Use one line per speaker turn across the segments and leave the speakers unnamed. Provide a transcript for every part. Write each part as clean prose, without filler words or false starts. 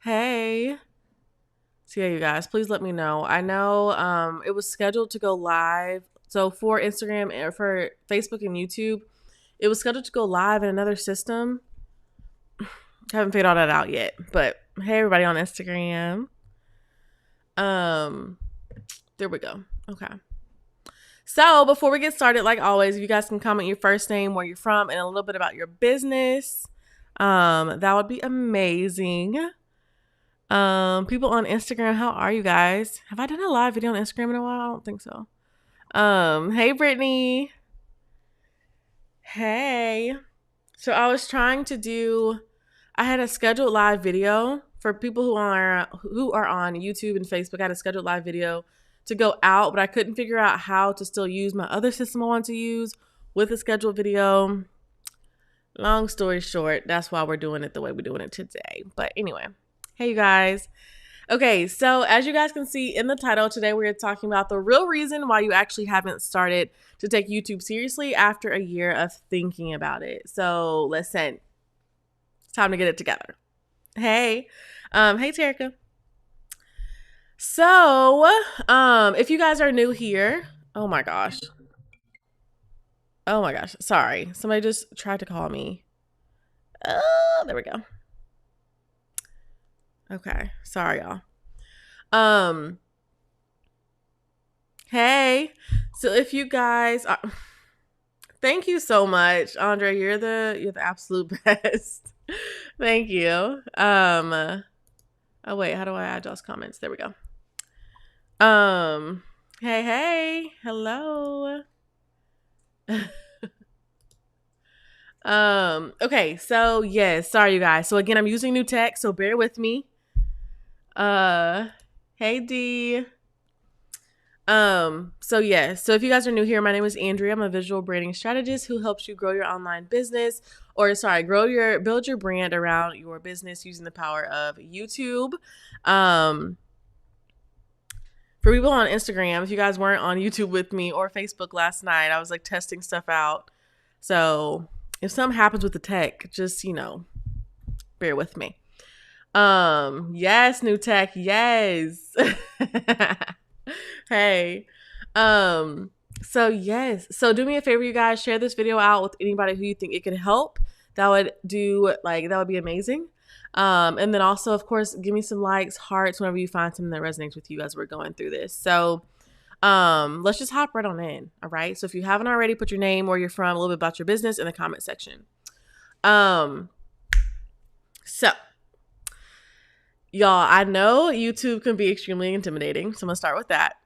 Hey. So yeah, you guys, please let me know. I know it was scheduled to go live. So for Instagram and for Facebook and YouTube, it was scheduled to go live in another system. Haven't figured all that out yet. But hey everybody on Instagram. There we go. Okay. So before we get started, like always, if you guys can comment your first name, where you're from, and a little bit about your business, that would be amazing. People on Instagram, how are you guys? Have I done a live video on Instagram in a while? I don't think so. Hey Brittany. Hey. So I was trying to do I had a scheduled live video for people who are on YouTube and Facebook. I had a scheduled live video to go out, but I couldn't figure out how to still use my other system I want to use with a scheduled video. Long story short, that's why we're doing it the way we're doing it today. But anyway, hey you guys. Okay, so as you guys can see in the title, today we're talking about the real reason why you actually haven't started to take YouTube seriously after a year of thinking about it. So listen, it's time to get it together. Hey, hey Terica. So, if you guys are new here, oh my gosh, sorry, somebody just tried to call me. There we go. Okay, sorry y'all. Hey, so if you guys are, thank you so much, Andrea. You're the absolute best. Thank you. Oh wait, how do I add y'all's comments? There we go. Hey, hello. Okay, so yes, sorry you guys. So again, I'm using new tech, so bear with me. Hey D. So if you guys are new here, my name is Andrea. I'm a visual branding strategist who helps you grow your online business build your brand around your business using the power of YouTube. For people on Instagram, if you guys weren't on YouTube with me or Facebook last night, I was like testing stuff out. So if something happens with the tech, just, bear with me. Yes, new tech. Yes. Hey. So yes. So do me a favor, you guys, share this video out with anybody who you think it could help. That would be amazing. And then also, of course, give me some likes, hearts, whenever you find something that resonates with you as we're going through this. So let's just hop right on in. All right. So if you haven't already, put your name, where you're from, a little bit about your business in the comment section. So y'all, I know YouTube can be extremely intimidating. So I'm gonna start with that.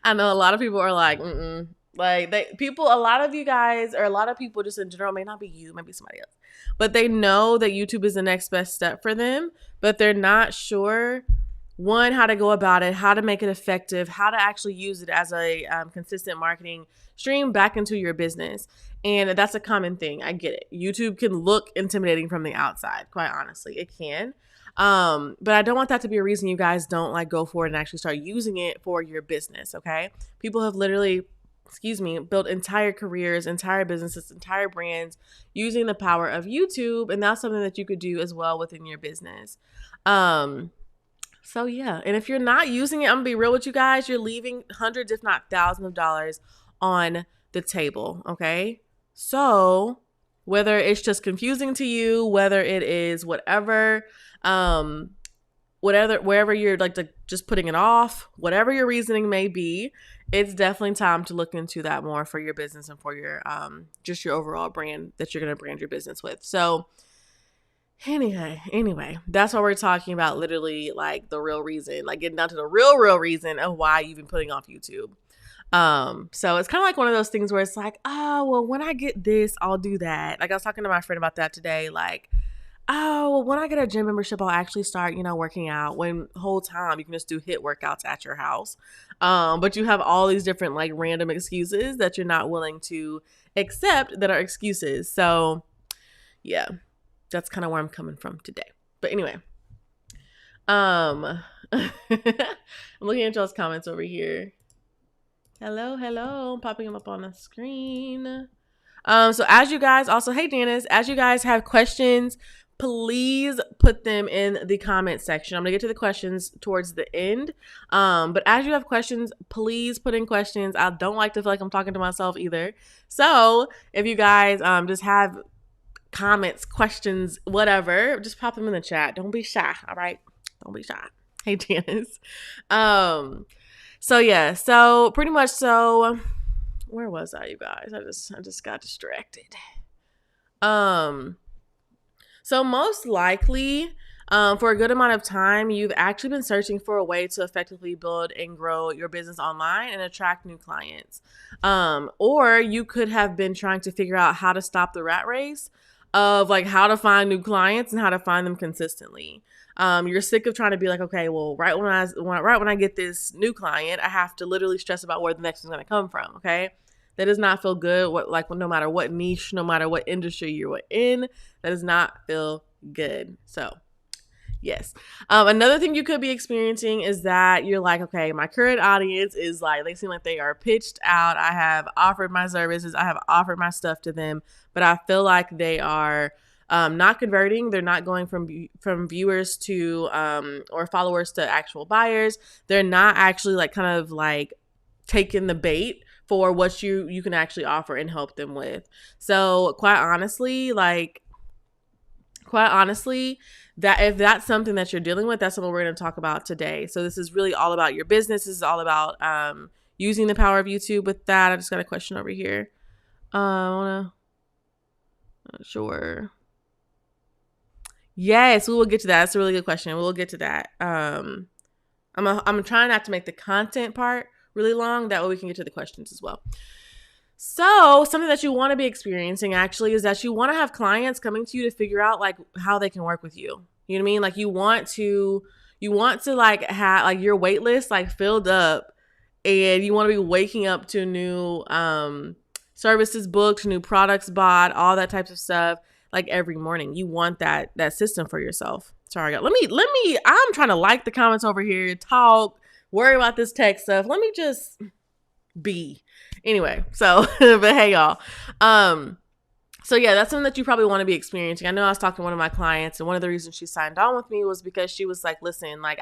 I know a lot of people are like, a lot of you guys, or a lot of people just in general, may not be you, might be somebody else, but they know that YouTube is the next best step for them, but they're not sure, one, how to go about it, how to make it effective, how to actually use it as a consistent marketing stream back into your business. And that's a common thing. I get it. YouTube can look intimidating from the outside. Quite honestly, it can. But I don't want that to be a reason you guys don't go for it and actually start using it for your business. Okay. People have literally, built entire careers, entire businesses, entire brands using the power of YouTube. And that's something that you could do as well within your business. So yeah. And if you're not using it, I'm gonna be real with you guys, you're leaving hundreds, if not thousands of dollars on the table. Okay. So whether it's just confusing to you, whether it is wherever you're just putting it off, whatever your reasoning may be, it's definitely time to look into that more for your business and for your just your overall brand that you're going to brand your business with. So anyway, that's what we're talking about, literally the real reason, getting down to the real reason of why you've been putting off YouTube. So it's kind of like one of those things where it's like, oh, well, when I get this, I'll do that. I was talking to my friend about that today. Oh, well, when I get a gym membership, I'll actually start, working out, when the whole time you can just do HIIT workouts at your house. But you have all these different random excuses that you're not willing to accept that are excuses. So yeah, that's kind of where I'm coming from today. But anyway, I'm looking at y'all's comments over here. Hello. I'm popping them up on the screen. So as you guys also, hey Janice, as you guys have questions, please put them in the comment section. I'm gonna get to the questions towards the end. But as you have questions, please put in questions. I don't like to feel like I'm talking to myself either. So if you guys just have comments, questions, whatever, just pop them in the chat. Don't be shy. All right. Don't be shy. Hey, Janice. So pretty much where was I, you guys? I just got distracted. So most likely, for a good amount of time, you've actually been searching for a way to effectively build and grow your business online and attract new clients. Or you could have been trying to figure out how to stop the rat race of like how to find new clients and how to find them consistently. You're sick of trying to be like, okay, well, right when I get this new client, I have to literally stress about where the next one's going to come from. Okay. That does not feel good. No matter what niche, no matter what industry you're in, that does not feel good. So yes. Another thing you could be experiencing is that you're like, okay, my current audience is like, they seem like they are pitched out. I have offered my services. I have offered my stuff to them, but I feel like they are not converting. They're not going from viewers to or followers to actual buyers. They're not actually like kind of like taking the bait for what you can actually offer and help them with. So quite honestly, that if that's something that you're dealing with, that's something we're going to talk about today. So this is really all about your business. This is all about using the power of YouTube. With that, I just got a question over here. Not sure. Yes, we will get to that. That's a really good question. We'll get to that. I'm trying not to make the content part really long. That way we can get to the questions as well. So something that you want to be experiencing actually is that you want to have clients coming to you to figure out like how they can work with you. You know what I mean? Like you want to like have like your wait list like filled up, and you want to be waking up to new services booked, new products bought, all that types of stuff like every morning. You want that system for yourself. Sorry, let me I'm trying to like the comments over here, talk, worry about this tech stuff. Let me just be. Anyway, so but hey y'all. So yeah, that's something that you probably want to be experiencing. I know I was talking to one of my clients, and one of the reasons she signed on with me was because she was like, listen, like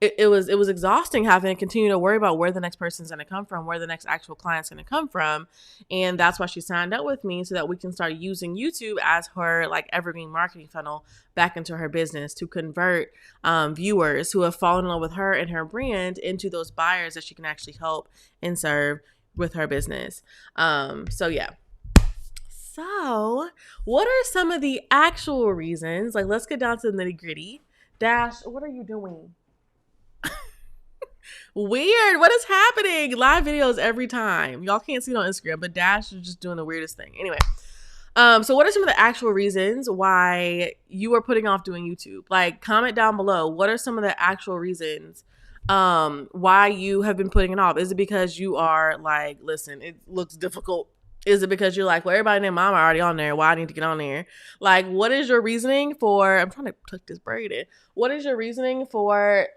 it was exhausting having to continue to worry about where the next person's going to come from, where the next actual client's going to come from. And that's why she signed up with me, so that we can start using YouTube as her like evergreen marketing funnel back into her business to convert viewers who have fallen in love with her and her brand into those buyers that she can actually help and serve with her business. So yeah. So what are some of the actual reasons? Like, let's get down to the nitty gritty. Dash, what are you doing? Weird. What is happening? Live videos every time. Y'all can't see it on Instagram, but Dash is just doing the weirdest thing. Anyway, so what are some of the actual reasons why you are putting off doing YouTube? Like, comment down below. What are some of the actual reasons why you have been putting it off? Is it because you are like, listen, it looks difficult? Is it because you're like, well, everybody and their mama are already on there. Why I need to get on there? Like, what is your reasoning for? I'm trying to tuck this braid in. What is your reasoning for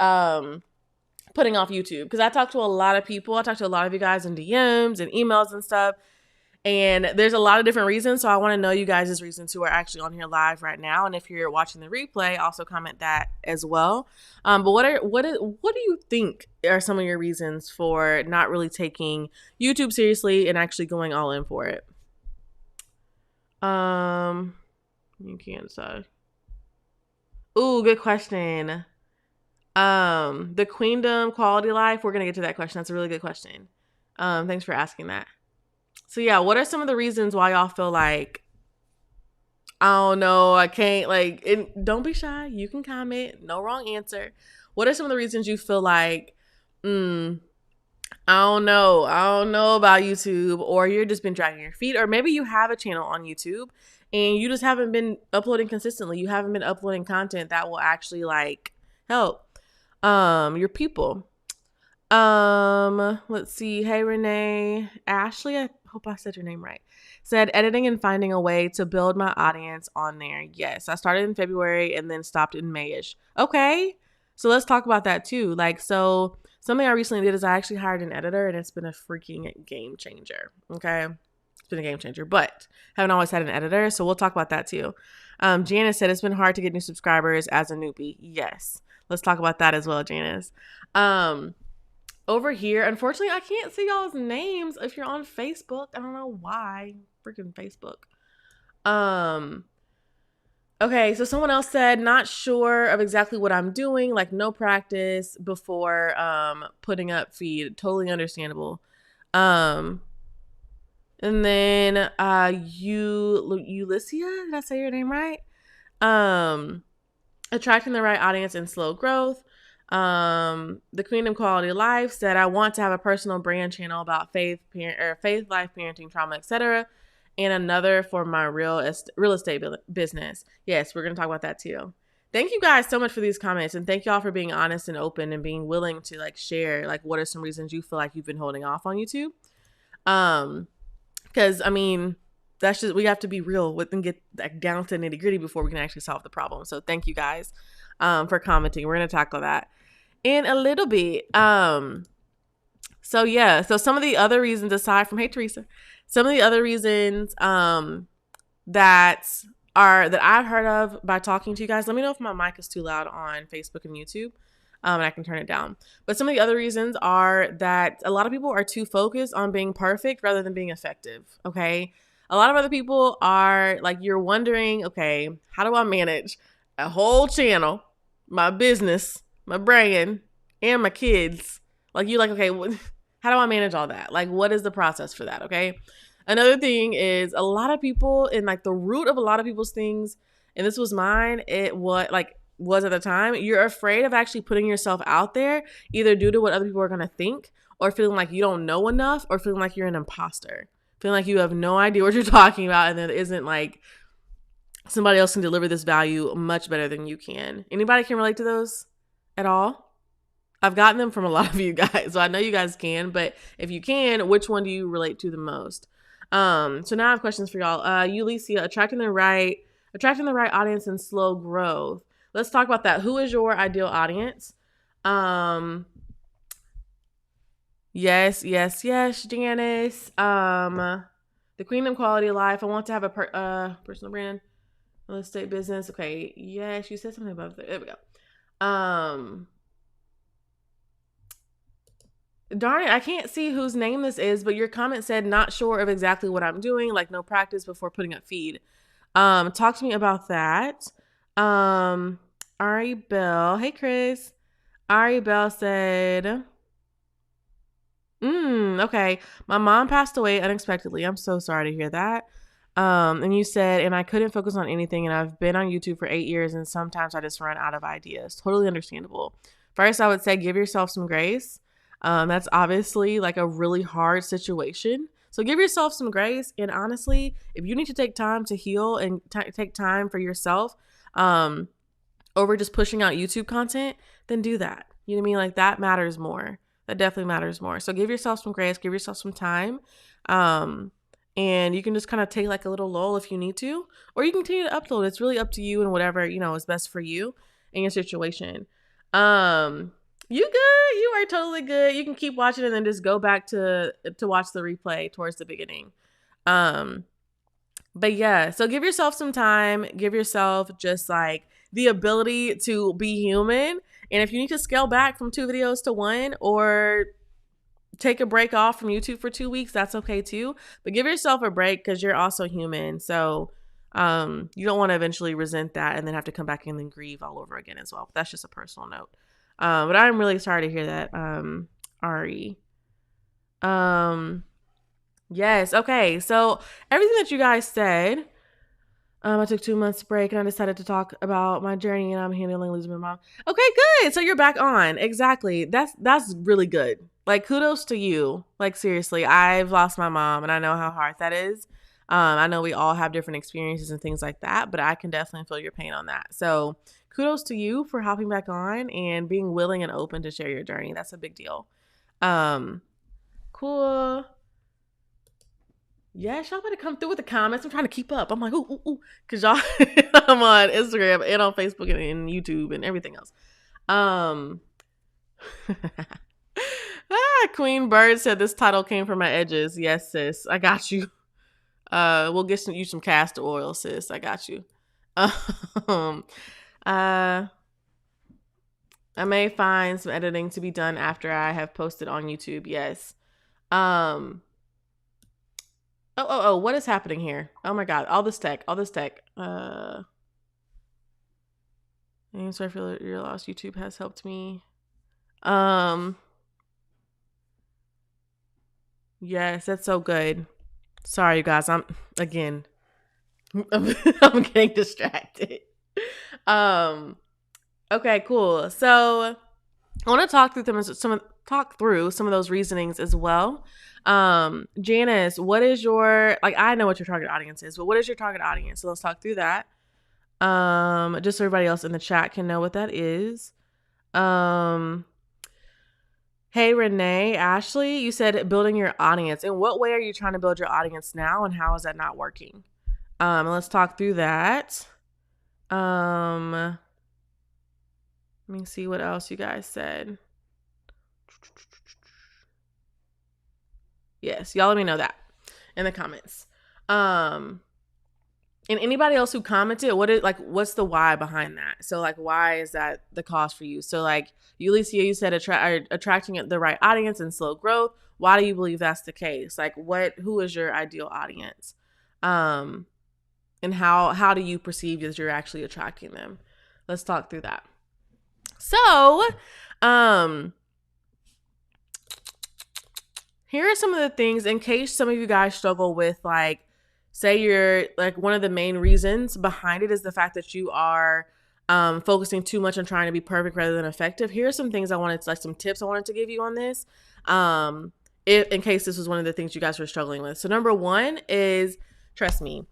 putting off YouTube? Because I talk to a lot of people. I talk to a lot of you guys in DMs and emails and stuff. And there's a lot of different reasons. So I want to know you guys' reasons who are actually on here live right now. And if you're watching the replay, also comment that as well. But what do you think are some of your reasons for not really taking YouTube seriously and actually going all in for it? You can't decide. Ooh, good question. The Queendom quality life. We're gonna get to that question. That's a really good question. Thanks for asking that. So yeah, what are some of the reasons why y'all feel like, I don't know, I can't, like, don't be shy. You can comment. No wrong answer. What are some of the reasons you feel like, I don't know about YouTube, or you're just been dragging your feet, or maybe you have a channel on YouTube and you just haven't been uploading consistently. You haven't been uploading content that will actually like help your people. Let's see. Hey, Renee. Ashley, I hope I said your name right. Said editing and finding a way to build my audience on there. Yes, I started in February and then stopped in Mayish. Okay. So let's talk about that too. Like, so something I recently did is I actually hired an editor, and it's been a freaking game changer. Okay. It's been a game changer, but haven't always had an editor. So we'll talk about that too. Janice said it's been hard to get new subscribers as a newbie. Yes. Let's talk about that as well, Janice. Over here, unfortunately, I can't see y'all's names if you're on Facebook. I don't know why. Freaking Facebook. Okay, so someone else said, not sure of exactly what I'm doing, like no practice before putting up feed. Totally understandable. And then Ulyssia, did I say your name right? Attracting the right audience and slow growth. The Queen of Quality Life said, I want to have a personal brand channel about faith, life, parenting, trauma, etc., and another for my real estate business. Yes, we're going to talk about that too. Thank you guys so much for these comments, and thank y'all for being honest and open and being willing to like share like what are some reasons you feel like you've been holding off on YouTube. Because I mean, that's just, we have to be real with and get like down to the nitty gritty before we can actually solve the problem. So thank you guys for commenting. We're going to tackle that in a little bit. So yeah, so some of the other reasons aside from, hey Teresa, some of the other reasons that I've heard of by talking to you guys, let me know if my mic is too loud on Facebook and YouTube, and I can turn it down. But some of the other reasons are that a lot of people are too focused on being perfect rather than being effective, okay? A lot of other people are like, you're wondering, okay, how do I manage a whole channel, my business, my brand, and my kids? Like, you're like, okay, how do I manage all that? Like, what is the process for that, okay? Another thing is a lot of people, and like the root of a lot of people's things, and this was mine, was at the time, you're afraid of actually putting yourself out there, either due to what other people are going to think, or feeling like you don't know enough, or feeling like you're an imposter, feeling like you have no idea what you're talking about, and there isn't like somebody else can deliver this value much better than you can. Anybody can relate to those at all? I've gotten them from a lot of you guys, so I know you guys can, but if you can, which one do you relate to the most? So now I have questions for y'all. Ulyssia, attracting the right audience and slow growth. Let's talk about that. Who is your ideal audience? Yes, Janice. The Queen of Quality Life. I want to have a personal brand, real estate business. Okay, yes, you said something about that. There we go. Darn it, I can't see whose name this is, but your comment said, not sure of exactly what I'm doing, like no practice before putting up feed. Talk to me about that. Ari Bell. Hey, Chris. Ari Bell said, okay. My mom passed away unexpectedly. I'm so sorry to hear that. And you said, and I couldn't focus on anything, and I've been on YouTube for 8 years, and sometimes I just run out of ideas. Totally understandable. First, I would say give yourself some grace. That's obviously like a really hard situation. So give yourself some grace. And honestly, if you need to take time to heal and take time for yourself, over just pushing out YouTube content, then do that. You know what I mean? Like that matters more. That definitely matters more. So give yourself some grace, give yourself some time. And you can just kind of take like a little lull if you need to, or you can continue to upload. It's really up to you and whatever, is best for you and your situation. You good? You are totally good. You can keep watching and then just go back to watch the replay towards the beginning. But yeah, so give yourself some time. Give yourself just like the ability to be human. And if you need to scale back from 2 videos to 1 or take a break off from YouTube for 2 weeks, that's okay too. But give yourself a break because you're also human. So you don't want to eventually resent that and then have to come back and then grieve all over again as well. But that's just a personal note. But I'm really sorry to hear that, Ari. Yes. Okay. So everything that you guys said, I took 2 months break and I decided to talk about my journey and I'm handling losing my mom. Okay, good. So you're back on. Exactly. That's really good. Like kudos to you. Like seriously, I've lost my mom and I know how hard that is. I know we all have different experiences and things like that, but I can definitely feel your pain on that. So kudos to you for hopping back on and being willing and open to share your journey. That's a big deal. Cool. Yeah, y'all better come through with the comments. I'm trying to keep up. I'm like, ooh, because y'all, I'm on Instagram and on Facebook and YouTube and everything else. Queen Bird said this title came from my edges. Yes, sis. I got you. We'll get you some castor oil, sis. I got you. Um, uh, I may find some editing to be done after I have posted on YouTube. Yes. What is happening here? Oh my God. All this tech. I'm sorry for your loss. YouTube has helped me. Yes, that's so good. Sorry, you guys. I'm getting distracted. Okay, cool. So I want to talk through some of those reasonings as well. Janice, what is your, like, I know what your target audience is, but what is your target audience? So let's talk through that. Just so everybody else in the chat can know what that is. Hey, Renee, Ashley, you said building your audience. In what way are you trying to build your audience now, and how is that not working? Let's talk through that. Let me see what else you guys said. Yes, y'all let me know that in the comments. And anybody else who commented, what's the why behind that? So like, why is that the cause for you? So like, Ulysses, you said attracting the right audience and slow growth. Why do you believe that's the case? Like, who is your ideal audience? And how do you perceive as you're actually attracting them? Let's talk through that. So, here are some of the things in case some of you guys struggle with, like, say you're like, one of the main reasons behind it is the fact that you are focusing too much on trying to be perfect rather than effective. Here are some things some tips I wanted to give you on this. In case this was one of the things you guys were struggling with. So number one is, trust me,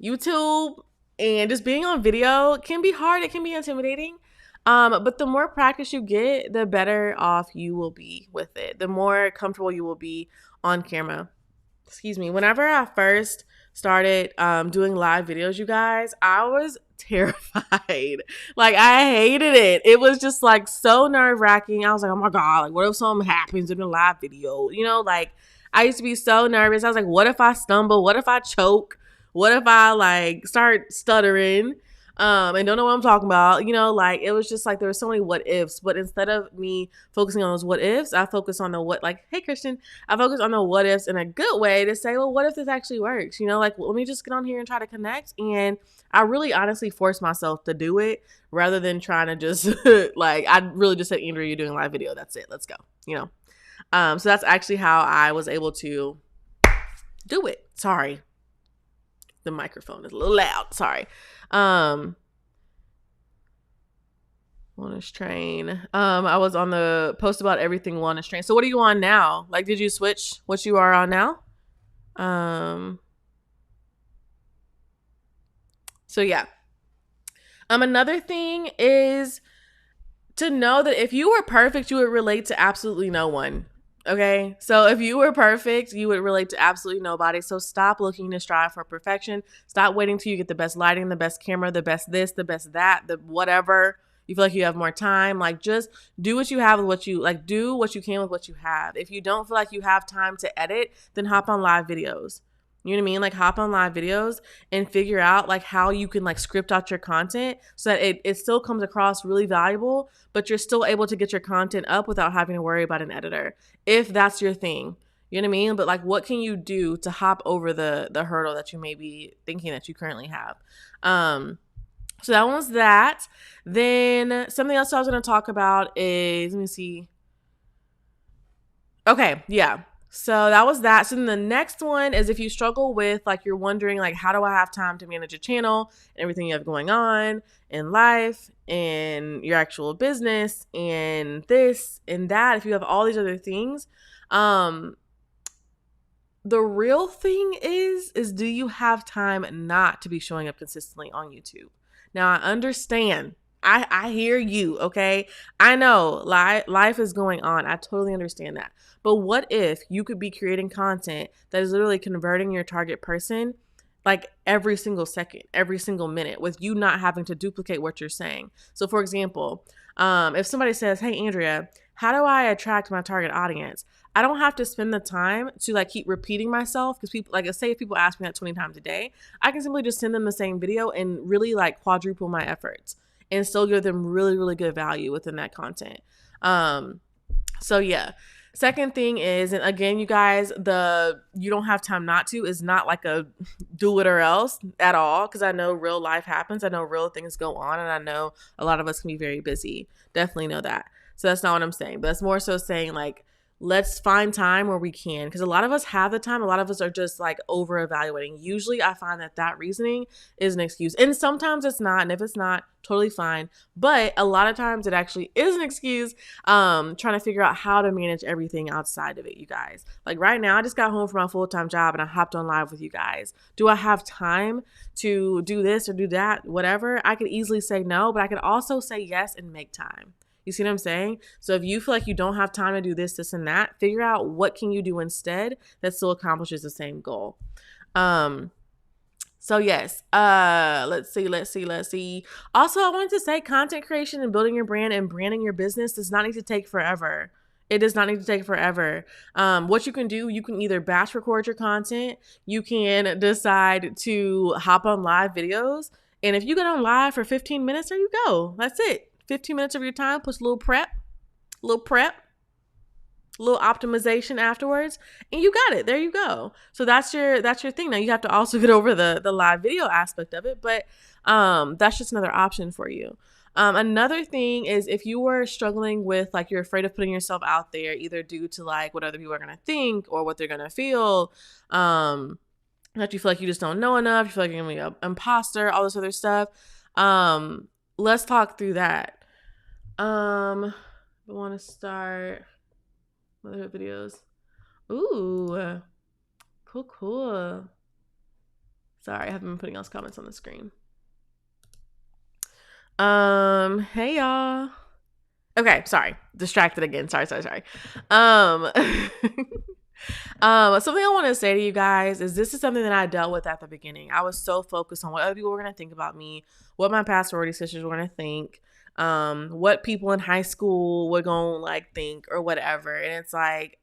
YouTube and just being on video can be hard. It can be intimidating. But the more practice you get, the better off you will be with it. The more comfortable you will be on camera. Excuse me. Whenever I first started doing live videos, you guys, I was terrified. Like, I hated it. It was just like so nerve-wracking. I was like, oh my God, like, what if something happens in a live video? You know, like, I used to be so nervous. I was like, what if I stumble? What if I choke? What if I like start stuttering? And don't know what I'm talking about, you know, like, it was just like, there were so many what ifs, but instead of me focusing on those what ifs, I focus on the what, like, hey, Christian, I focus on the what ifs in a good way to say, well, what if this actually works? You know, like, let me just get on here and try to connect. And I really honestly forced myself to do it rather than trying to just like, I really just said, Andrea, you're doing a live video. That's it. Let's go. You know? So that's actually how I was able to do it. Sorry. The microphone is a little loud. Sorry. Wellness train. I was on the post about everything wellness train. So what are you on now? Like, did you switch what you are on now? So yeah. Another thing is to know that if you were perfect, you would relate to absolutely no one. Okay, so if you were perfect, you would relate to absolutely nobody. So stop looking to strive for perfection. Stop waiting till you get the best lighting, the best camera, the best this, the best that, the whatever. You feel like you have more time. Like, just do what you have with what you like. Do what you can with what you have. If you don't feel like you have time to edit, then hop on live videos. You know what I mean? Like, hop on live videos and figure out like how you can like script out your content so that it still comes across really valuable, but you're still able to get your content up without having to worry about an editor, if that's your thing. You know what I mean? But like, what can you do to hop over the hurdle that you may be thinking that you currently have? So that one's that. Then something else I was going to talk about is, let me see. Okay, yeah. So that was that. So then the next one is, if you struggle with, like, you're wondering, like, how do I have time to manage a channel and everything you have going on in life and your actual business and this and that, if you have all these other things, the real thing is do you have time not to be showing up consistently on YouTube? Now, I understand. I hear you, okay? I know life is going on. I totally understand that. But what if you could be creating content that is literally converting your target person like every single second, every single minute, with you not having to duplicate what you're saying? So for example, if somebody says, hey, Andrea, how do I attract my target audience? I don't have to spend the time to like keep repeating myself, because people, like, say if people ask me that 20 times a day, I can simply just send them the same video and really like quadruple my efforts and still give them really, really good value within that content. So yeah. Second thing is, and again, you guys, you don't have time not to is not like a do it or else at all, because I know real life happens. I know real things go on, and I know a lot of us can be very busy. Definitely know that. So that's not what I'm saying. But that's more so saying, like, let's find time where we can, because a lot of us have the time. A lot of us are just like over evaluating. Usually I find that reasoning is an excuse, and sometimes it's not. And if it's not, totally fine. But a lot of times it actually is an excuse, trying to figure out how to manage everything outside of it, you guys. Like right now, I just got home from my full-time job and I hopped on live with you guys. Do I have time to do this or do that? Whatever. I could easily say no, but I could also say yes and make time. You see what I'm saying? So if you feel like you don't have time to do this, this, and that, figure out what can you do instead that still accomplishes the same goal. So yes, let's see. Also, I wanted to say content creation and building your brand and branding your business does not need to take forever. It does not need to take forever. What you can do, you can either batch record your content. You can decide to hop on live videos. And if you get on live for 15 minutes, there you go. That's it. 15 minutes of your time, plus a little prep, little optimization afterwards, and you got it. There you go. So that's your thing. Now you have to also get over the live video aspect of it, but that's just another option for you. Another thing is, if you were struggling with, like, you're afraid of putting yourself out there, either due to like what other people are going to think or what they're going to feel, that you feel like you just don't know enough, you feel like you're going to be an imposter, all this other stuff. Let's talk through that. I want to start other videos. Ooh, cool. Sorry, I haven't been putting else comments on the screen. Hey y'all. Okay, sorry. Distracted again. Sorry. Something I want to say to you guys is, this is something that I dealt with at the beginning. I was so focused on what other people were going to think about me, what my past sorority sisters were going to think, what people in high school were going to like think or whatever. And it's like,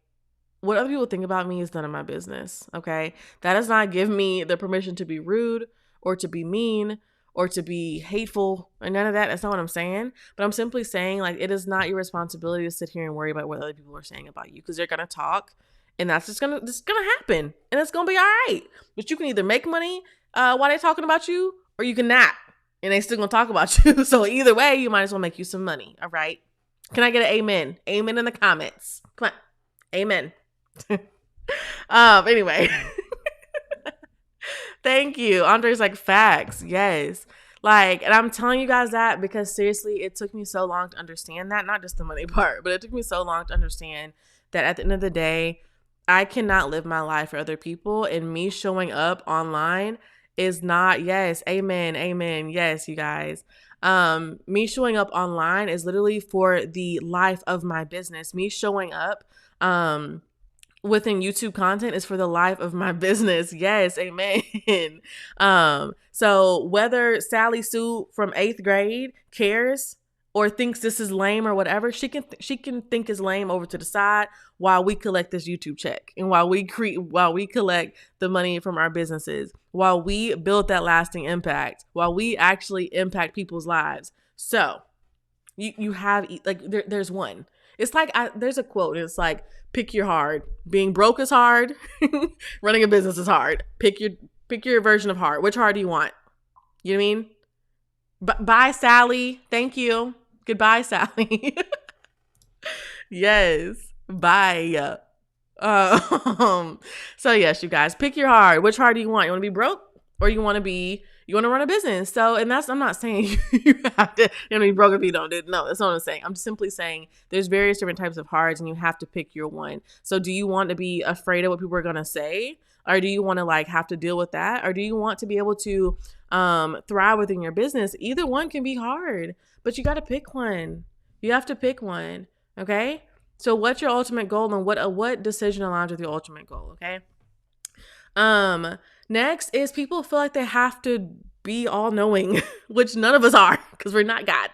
what other people think about me is none of my business. Okay. That does not give me the permission to be rude or to be mean or to be hateful or none of that. That's not what I'm saying. But I'm simply saying, like, it is not your responsibility to sit here and worry about what other people are saying about you, because they're going to talk, and that's just gonna happen, and it's gonna be all right. But you can either make money while they're talking about you, or you can not, and they still gonna talk about you. So either way, you might as well make you some money. All right? Can I get an amen? Amen in the comments. Come on, amen. Anyway, thank you. Andre's like, facts. Yes. Like, and I'm telling you guys that because seriously, it took me so long to understand that. Not just the money part, but it took me so long to understand that at the end of the day, I cannot live my life for other people, and me showing up online is not, yes, amen, yes, you guys. Me showing up online is literally for the life of my business. Me showing up within YouTube content is for the life of my business. Yes, amen. So whether Sally Sue from 8th grade cares or thinks this is lame or whatever, she can think is lame over to the side while we collect this YouTube check, and while we collect the money from our businesses, while we build that lasting impact, while we actually impact people's lives. So you have, like, there's one. It's like, there's a quote. It's like, pick your hard. Being broke is hard. Running a business is hard. Pick your version of hard. Which hard do you want? You know what I mean? Bye, Sally. Thank you. Goodbye, Sally. Yes. Bye. So yes, you guys, pick your hard. Which hard do you want? You want to be broke, or you want to run a business? So, and I'm not saying you have to, be broke if you don't do it. No, that's not what I'm saying. I'm just simply saying there's various different types of hards, and you have to pick your one. So do you want to be afraid of what people are going to say? Or do you want to like have to deal with that? Or do you want to be able to thrive within your business? Either one can be hard, but you got to pick one. You have to pick one. Okay. So what's your ultimate goal, and what decision aligns with your ultimate goal? Okay. Next is people feel like they have to be all knowing, which none of us are, because we're not God.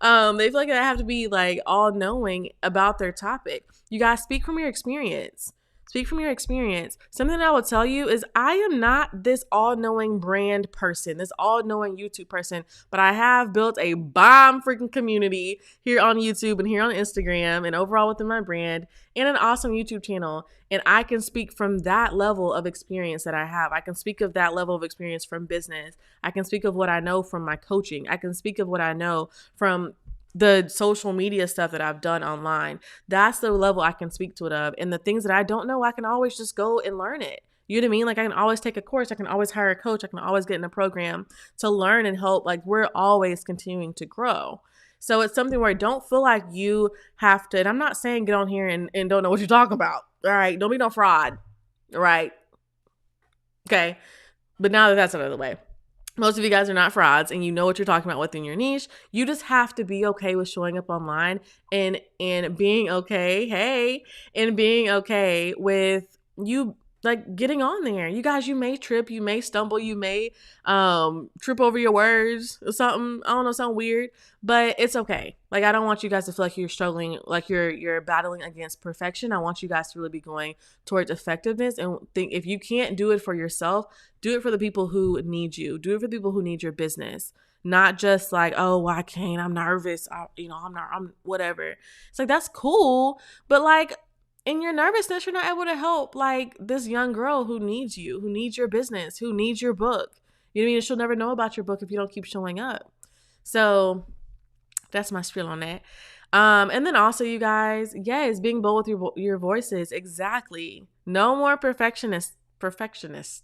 They feel like they have to be like all knowing about their topic. You guys speak from your experience. Speak from your experience. Something I will tell you is I am not this all-knowing brand person, this all-knowing YouTube person, but I have built a bomb freaking community here on YouTube and here on Instagram and overall within my brand and an awesome YouTube channel. And I can speak from that level of experience that I have. I can speak of that level of experience from business. I can speak of what I know from my coaching. I can speak of what I know from the social media stuff that I've done online. That's the level I can speak to it of. And the things that I don't know, I can always just go and learn it. You know what I mean? Like I can always take a course. I can always hire a coach. I can always get in a program to learn and help. Like we're always continuing to grow. So it's something where I don't feel like you have to, and I'm not saying get on here and don't know what you're talking about. All right. Don't be no fraud. All right. Okay. But now that that's out of the way, most of you guys are not frauds and you know what you're talking about within your niche. You just have to be okay with showing up online and being okay. Hey, and being okay with you like getting on there. You guys, you may trip, you may stumble, you may trip over your words or something. I don't know, something weird, but it's okay. Like I don't want you guys to feel like you're struggling, like you're battling against perfection. I want you guys to really be going towards effectiveness and think if you can't do it for yourself, do it for the people who need you. Do it for the people who need your business. Not just like, oh, well, I can't, I'm nervous. I'm whatever. It's like, that's cool. But like, in your nervousness, you're not able to help like this young girl who needs you, who needs your business, who needs your book. You know what I mean? She'll never know about your book if you don't keep showing up. So that's my spiel on that. And then also you guys, yes, being bold with your voices. Exactly. No more perfectionist.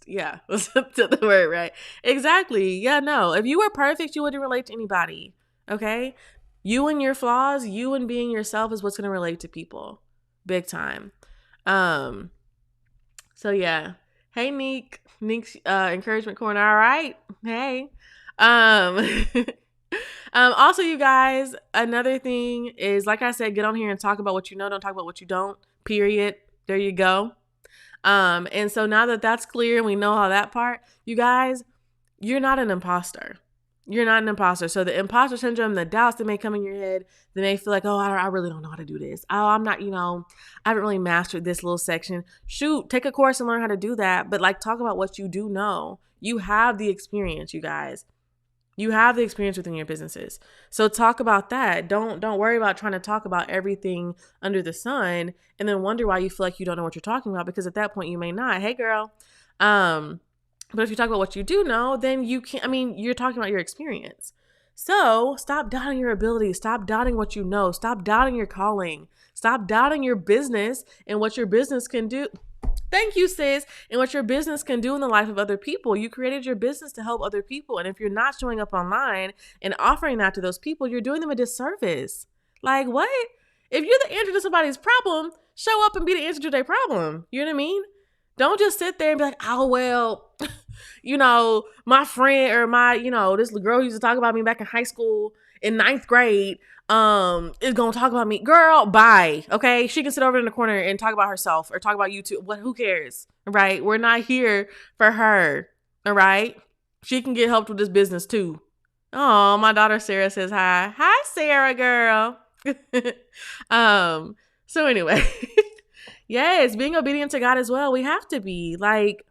Yeah. That's the word, right? Exactly. Yeah, no. If you were perfect, you wouldn't relate to anybody. Okay. You and your flaws, you and being yourself is what's going to relate to people. Big time. So yeah. Hey, Neek's encouragement corner. All right. Hey. Also, you guys, another thing is, like I said, get on here and talk about what you know. Don't talk about what you don't. Period. There you go. And so now that that's clear and we know how that part, you guys, you're not an imposter. You're not an imposter. So the imposter syndrome, the doubts that may come in your head, they may feel like, oh, I really don't know how to do this. Oh, I'm not, I haven't really mastered this little section. Shoot, take a course and learn how to do that. But like, talk about what you do know. You have the experience, you guys. You have the experience within your businesses. So talk about that. Don't worry about trying to talk about everything under the sun and then wonder why you feel like you don't know what you're talking about, because at that point you may not. Hey, girl. But if you talk about what you do know, then you can't, you're talking about your experience. So stop doubting your ability. Stop doubting what you know. Stop doubting your calling. Stop doubting your business and what your business can do. Thank you, sis. And what your business can do in the life of other people. You created your business to help other people. And if you're not showing up online and offering that to those people, you're doing them a disservice. Like, what? If you're the answer to somebody's problem, show up and be the answer to their problem. You know what I mean? Don't just sit there and be like, oh, well, my friend or this girl who used to talk about me back in high school in 9th grade is going to talk about me. Girl, bye. Okay. She can sit over in the corner and talk about herself or talk about YouTube. Who cares? Right. We're not here for her. All right. She can get helped with this business too. Oh, my daughter Sarah says hi. Hi, Sarah, girl. So anyway, yes, being obedient to God as well. We have to be like,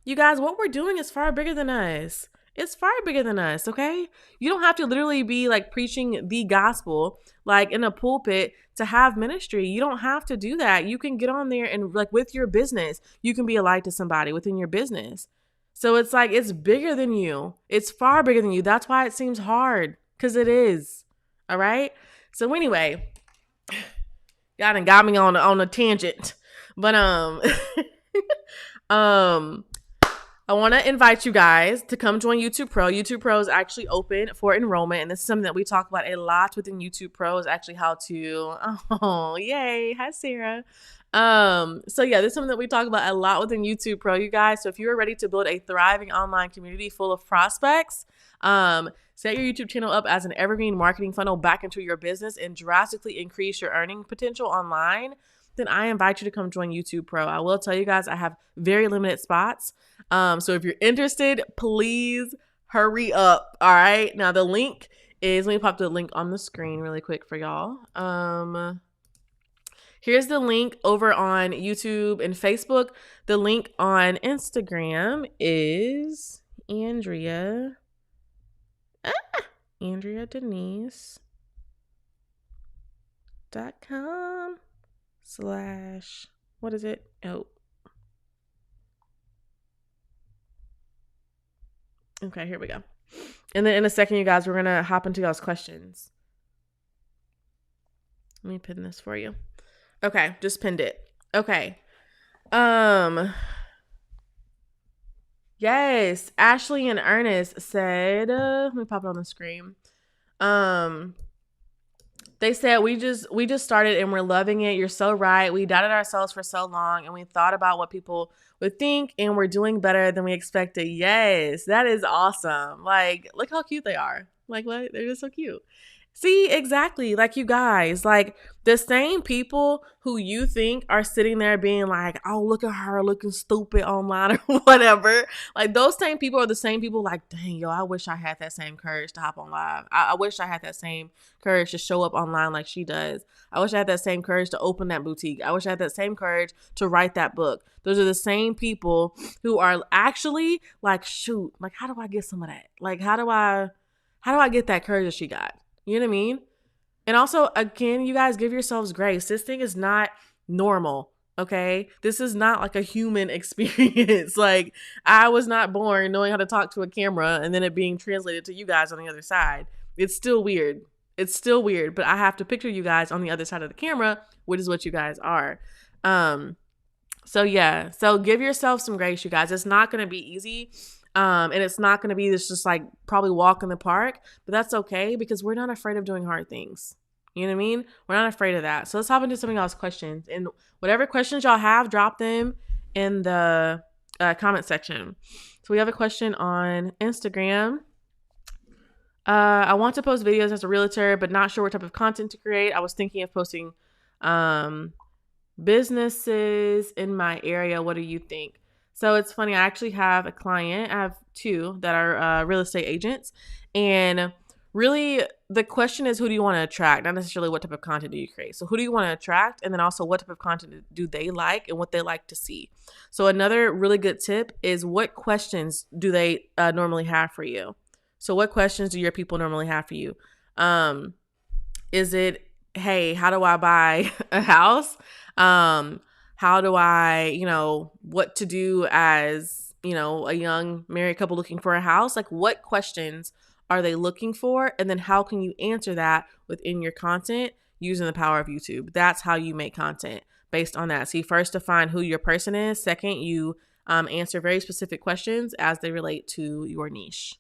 you guys, what we're doing is far bigger than us. It's far bigger than us, okay? You don't have to literally be like preaching the gospel, like in a pulpit to have ministry. You don't have to do that. You can get on there and like with your business, you can be a light to somebody within your business. So it's like, it's bigger than you. It's far bigger than you. That's why it seems hard, because it is. All right? So anyway, y'all done got me on a tangent. But I want to invite you guys to come join YouTube Pro. YouTube Pro is actually open for enrollment, and this is something that we talk about a lot within YouTube Pro, is actually how to, oh, yay. Hi, Sarah. So yeah, this is something that we talk about a lot within YouTube Pro, you guys. So if you are ready to build a thriving online community full of prospects, set your YouTube channel up as an evergreen marketing funnel back into your business and drastically increase your earning potential online, then I invite you to come join YouTube Pro. I will tell you guys, I have very limited spots. So if you're interested, please hurry up. All right. Now the link is, let me pop the link on the screen really quick for y'all. Here's the link over on YouTube and Facebook. The link on Instagram is Andrea Denise.com/ what is it? Oh. Okay, here we go. And then in a second, you guys, we're going to hop into y'all's questions. Let me pin this for you. Okay, just pinned it. Okay. Yes, Ashley and Ernest said, let me pop it on the screen. They said, we just started and we're loving it. You're so right. We doubted ourselves for so long and we thought about what people would think and we're doing better than we expected. Yes, that is awesome. Like, look how cute they are. Like, what? They're just so cute. See, exactly. Like, you guys, like the same people who you think are sitting there being like, oh, look at her looking stupid online or whatever. Like, those same people are the same people like, dang, yo, I wish I had that same courage to hop on live. I wish I had that same courage to show up online like she does. I wish I had that same courage to open that boutique. I wish I had that same courage to write that book. Those are the same people who are actually like, shoot, like, how do I get some of that? Like, how do I get that courage that she got? You know what I mean? And also, again, you guys, give yourselves grace. This thing is not normal, okay? This is not like a human experience. Like, I was not born knowing how to talk to a camera and then it being translated to you guys on the other side. It's still weird. It's still weird, but I have to picture you guys on the other side of the camera, which is what you guys are. So yeah, so give yourself some grace, you guys. It's not going to be easy. And it's not going to be this just like probably walk in the park, but that's okay because we're not afraid of doing hard things. You know what I mean? We're not afraid of that. So let's hop into some of y'all's questions, and whatever questions y'all have, drop them in the comment section. So we have a question on Instagram. I want to post videos as a realtor, but not sure what type of content to create. I was thinking of posting businesses in my area. What do you think? So it's funny. I actually have a client. I have two that are real estate agents. And really, the question is, who do you want to attract? Not necessarily what type of content do you create. So who do you want to attract? And then also, what type of content do they like and what they like to see? So another really good tip is, what questions do they normally have for you? So what questions do your people normally have for you? Is it, hey, how do I buy a house? How do I, what to do as, a young married couple looking for a house? Like, what questions are they looking for? And then how can you answer that within your content using the power of YouTube? That's how you make content based on that. So you first define who your person is. Second, you answer very specific questions as they relate to your niche.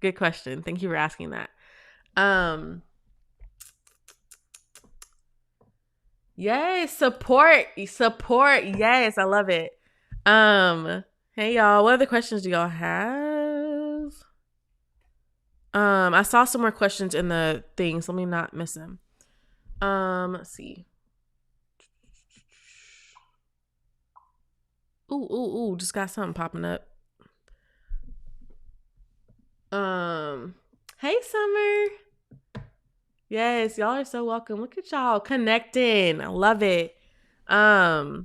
Good question. Thank you for asking that. Yes, support. Yes, I love it. Hey y'all, what other questions do y'all have? I saw some more questions in the thing, so let me not miss them. Let's see. Ooh, just got something popping up. Hey Summer. Yes, y'all are so welcome. Look at y'all connecting. I love it. Y'all,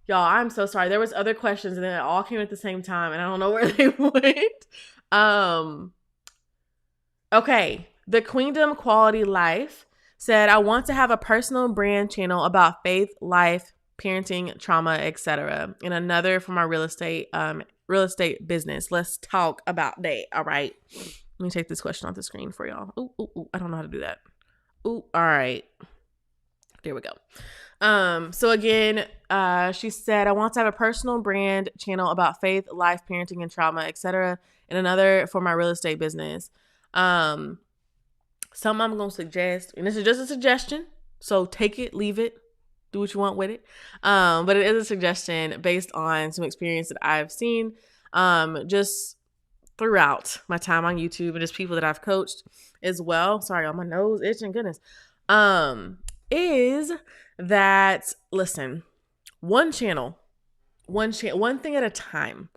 I'm so sorry. There was other questions and then it all came at the same time and I don't know where they went. Okay. The Queendom Quality Life said, I want to have a personal brand channel about faith, life, parenting, trauma, etc. And another for my real estate business. Let's talk about that. All right. Let me take this question off the screen for y'all. Ooh, I don't know how to do that. Ooh, all right. There we go. So again, she said, I want to have a personal brand channel about faith, life, parenting, and trauma, etc. And another for my real estate business. Something I'm going to suggest, and this is just a suggestion, so take it, leave it, do what you want with it. But it is a suggestion based on some experience that I've seen, just throughout my time on YouTube and just people that I've coached as well. Sorry, on my nose itching, goodness. Is that, listen, one thing at a time.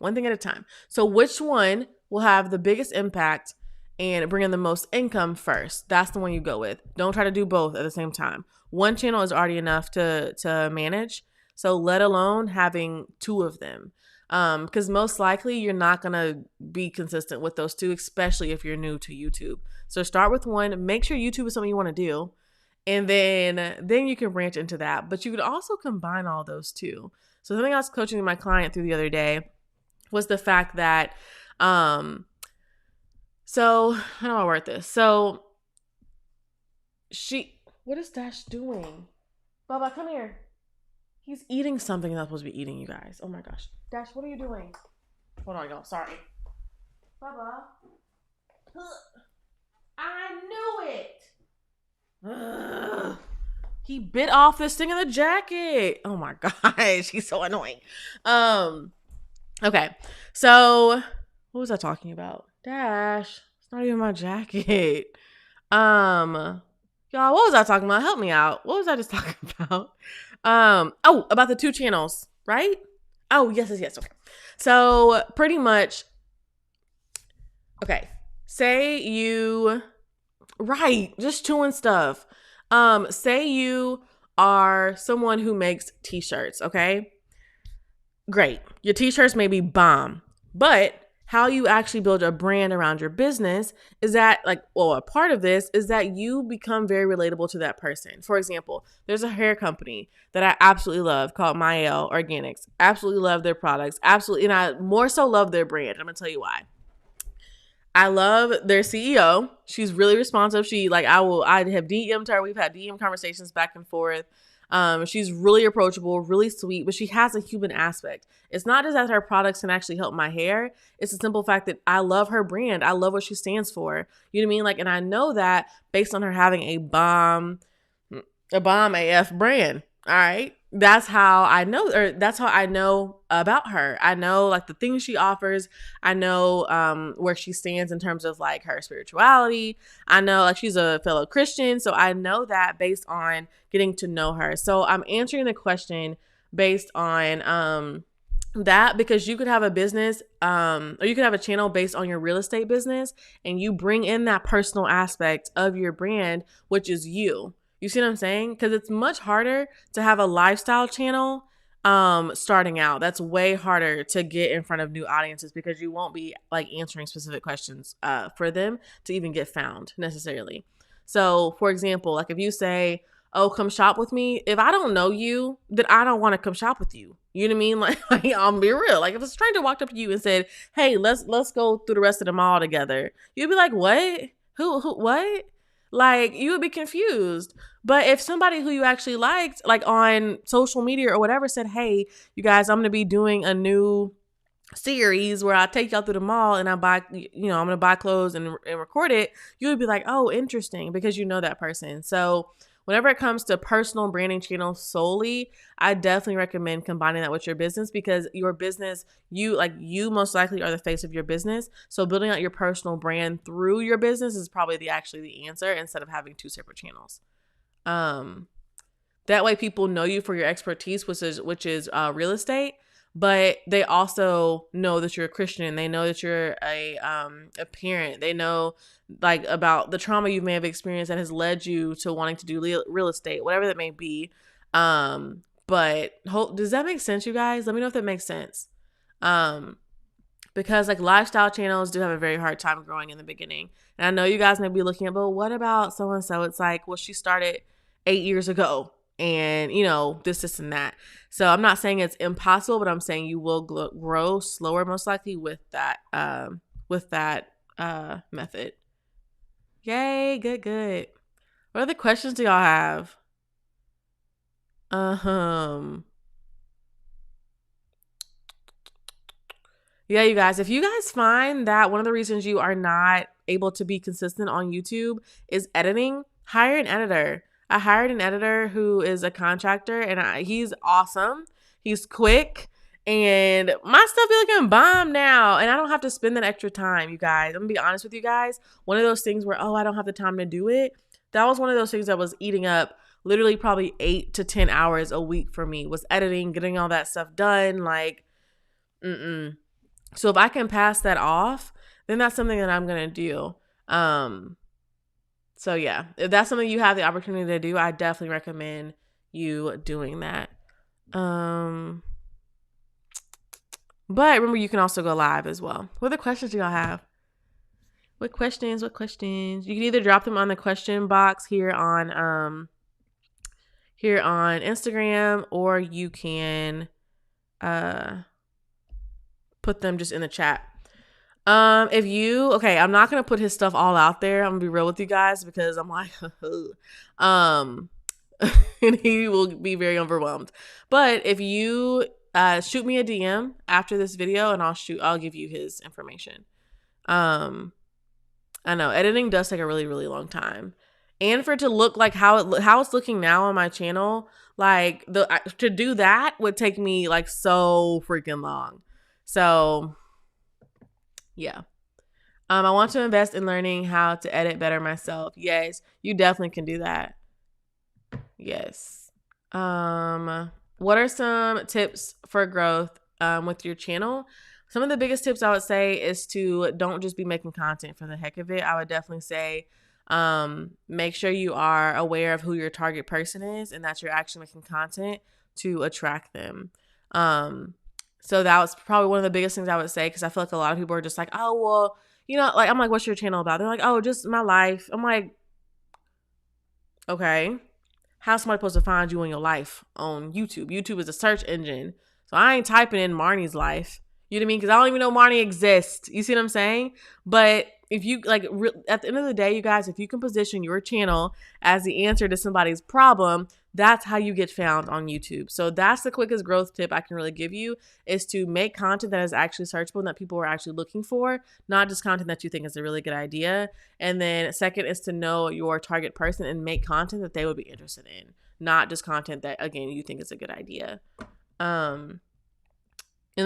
So which one will have the biggest impact and bring in the most income first. That's the one you go with. Don't try to do both at the same time. One channel is already enough to manage. So let alone having two of them. Because most likely you're not going to be consistent with those two, especially if you're new to YouTube. So start with one, make sure YouTube is something you want to do. And then you can branch into that. But you could also combine all those too. So something I was coaching my client through the other day was the fact that, so how do I word this? So what is Dash doing? Baba, come here. He's eating something he's not supposed to be eating, you guys. Oh my gosh. Dash, what are you doing? Hold on, y'all. Sorry. Baba. I knew it. Ugh. He bit off this thing in the jacket. Oh my gosh. He's so annoying. Okay. So what was I talking about? Dash. It's not even my jacket. Y'all, what was I talking about? Help me out. What was I just talking about? About the two channels, right? Oh, yes. Okay. So pretty much, okay. Say you, right, just chewing stuff. Say you are someone who makes t-shirts, okay? Great. Your t-shirts may be bomb, but how you actually build a brand around your business is that a part of this is that you become very relatable to that person. For example, there's a hair company that I absolutely love called Mael Organics. Absolutely love their products. Absolutely. And I more so love their brand. I'm going to tell you why. I love their CEO. She's really responsive. I have DM'd her. We've had DM conversations back and forth. She's really approachable, really sweet, but she has a human aspect. It's not just that her products can actually help my hair. It's the simple fact that I love her brand. I love what she stands for. You know what I mean? And I know that based on her having a bomb AF brand. All right. That's how I know about her. I know the things she offers. I know where she stands in terms of her spirituality. I know she's a fellow Christian. So I know that based on getting to know her. So I'm answering the question based on that, because you could have a business or you could have a channel based on your real estate business, and you bring in that personal aspect of your brand, which is you. You see what I'm saying? Because it's much harder to have a lifestyle channel starting out. That's way harder to get in front of new audiences because you won't be answering specific questions for them to even get found necessarily. So for example, if you say, oh, come shop with me. If I don't know you, then I don't want to come shop with you. You know what I mean? I'll be real. If a stranger walked up to you and said, hey, let's go through the rest of the mall together, you'd be like, what? Who, what? You would be confused. But if somebody who you actually liked, on social media or whatever, said, hey, you guys, I'm going to be doing a new series where I take y'all through the mall and I buy, I'm going to buy clothes and record it, you would be like, oh, interesting, because you know that person. So whenever it comes to personal branding channels solely, I definitely recommend combining that with your business, because your business, you most likely are the face of your business. So building out your personal brand through your business is probably the answer, instead of having two separate channels. That way people know you for your expertise, which is real estate, but they also know that you're a Christian. They know that you're a parent. They know about the trauma you may have experienced that has led you to wanting to do real estate, whatever that may be. But does that make sense, you guys? Let me know if that makes sense. Because lifestyle channels do have a very hard time growing in the beginning. And I know you guys may be looking at, but what about so-and-so? It's well, she started 8 years ago and this and that. So I'm not saying it's impossible, but I'm saying you will grow slower, most likely with that method. Yay. Good. What other questions do y'all have? Yeah, you guys, if you guys find that one of the reasons you are not able to be consistent on YouTube is editing, hire an editor. I hired an editor who is a contractor, and he's awesome. He's quick, and my stuff be looking bomb now, and I don't have to spend that extra time, you guys. I'm going to be honest with you guys. One of those things where, I don't have the time to do it, that was one of those things that was eating up literally probably 8 to 10 hours a week for me, was editing, getting all that stuff done, So if I can pass that off, then that's something that I'm going to do. So yeah, if that's something you have the opportunity to do, I definitely recommend you doing that. But remember, you can also go live as well. What other questions do y'all have? What questions? You can either drop them on the question box here on Instagram, or you can put them just in the chat. I'm not gonna put his stuff all out there. I'm gonna be real with you guys because I'm like, and he will be very overwhelmed. But if you shoot me a DM after this video, and I'll give you his information. I know editing does take a really, really long time, and for it to look like how it's looking now on my channel, like to do that would take me like so freaking long. So yeah. I want to invest in learning how to edit better myself. Yes, you definitely can do that. Yes. What are some tips for growth with your channel? Some of the biggest tips I would say is to don't just be making content for the heck of it. I would definitely say make sure you are aware of who your target person is and that you're actually making content to attract them. So that was probably one of the biggest things I would say, because I feel like a lot of people are just like, oh, well, like, I'm like, what's your channel about? They're like, oh, just my life. I'm like, okay. How's somebody supposed to find you in your life on YouTube? YouTube is a search engine. So I ain't typing in Marnie's life. You know what I mean? Because I don't even know Marnie exists. You see what I'm saying? But if you at the end of the day, you guys, if you can position your channel as the answer to somebody's problem, that's how you get found on YouTube. So that's the quickest growth tip I can really give you, is to make content that is actually searchable and that people are actually looking for, not just content that you think is a really good idea. And then second is to know your target person and make content that they would be interested in, not just content that, again, you think is a good idea. And